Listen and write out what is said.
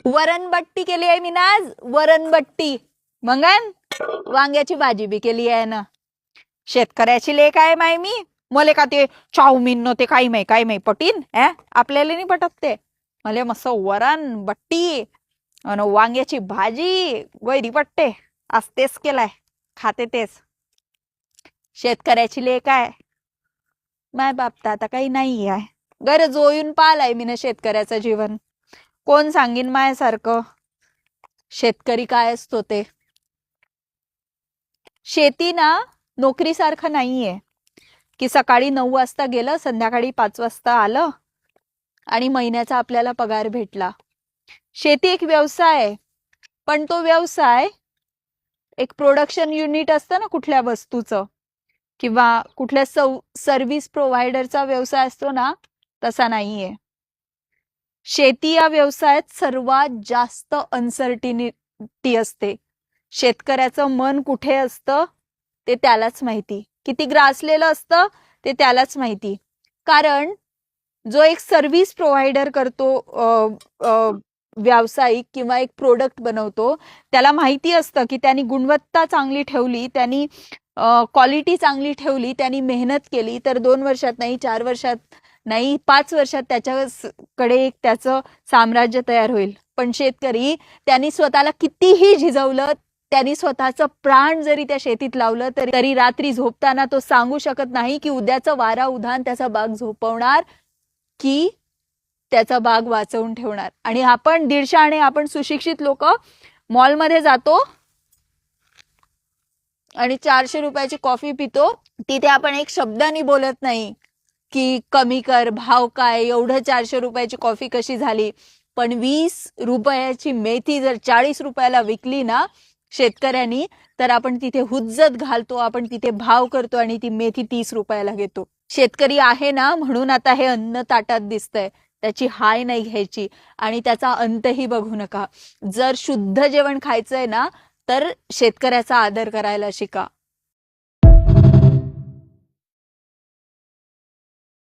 वरणबट्टी केली आहे मी ना आज, वरणबट्टी. मंगन वांग्याची भाजी बी केली आहे ना. शेतकऱ्याची लेक आहे माय मी. मले का ते चाऊमिन न ते काही माही पटीन आपल्याला नाही पटत ते. मले मस्त वरण बट्टी आणि वांग्याची भाजी वैरी पट्टे. आज तेच केलाय, खाते तेच. शेतकऱ्याची लेक आहे माय बाप. आता काही नाही आहे. गरज जोयून पाहिलाय मी ना शेतकऱ्याचं जीवन. कोण सांगीन मायासारखं शेतकरी काय असतो ते. शेती ना नोकरीसारखं नाहीये की सकाळी 9 वाजता गेलं, संध्याकाळी 5 वाजता आलं आणि महिन्याचा आपल्याला पगार भेटला. शेती एक व्यवसाय आहे, पण तो व्यवसाय एक प्रोडक्शन युनिट असतं ना कुठल्या वस्तूचं किंवा कुठल्या सर्व्हिस प्रोव्हायडरचा व्यवसाय असतो ना, तसा नाहीये. शेती या व्यवसायात सर्वात जास्त अनसर्टिनिटी असते. शेतकऱ्याचं मन कुठे असतं ते त्यालाच माहिती. किती ग्रासलेलं असतं ते त्यालाच माहिती. कारण जो एक सर्व्हिस प्रोव्हायडर करतो, व्यावसायिक किंवा एक प्रोडक्ट बनवतो, त्याला माहिती असतं की त्यांनी गुणवत्ता चांगली ठेवली, त्यांनी क्वालिटी चांगली ठेवली, त्यांनी मेहनत केली तर 2 वर्षात नाही, 4 वर्षात नाही, 5 वर्षात त्याच्याकडे एक त्याचं साम्राज्य तयार होईल. पण शेतकरी त्यांनी स्वतःला कितीही झिजवलं, त्यांनी स्वतःचं प्राण जरी त्या शेतीत लावलं तरी रात्री झोपताना तो सांगू शकत नाही की उद्याचं वारा उधाण त्याचा बाग झोपवणार की त्याचा बाग वाचवून ठेवणार. आणि आपण 150 आणि आपण सुशिक्षित लोक मॉलमध्ये जातो आणि 400 रुपयाची कॉफी पितो. तिथे आपण एक शब्दानी बोलत नाही की कमी कर, भाव काय, एवढं 400 रुपयाची कॉफी कशी झाली. पण 20 रुपयाची मेथी जर 40 रुपयाला विकली ना शेतकऱ्यांनी, तर आपण तिथे हुज्जत घालतो, आपण तिथे भाव करतो आणि ती मेथी 30 रुपयाला घेतो. शेतकरी आहे ना म्हणून आता हे अन्न ताटात दिसतंय. त्याची हाय नाही घ्यायची आणि त्याचा अंतही बघू नका. जर शुद्ध जेवण खायचंय ना तर शेतकऱ्याचा आदर करायला शिका.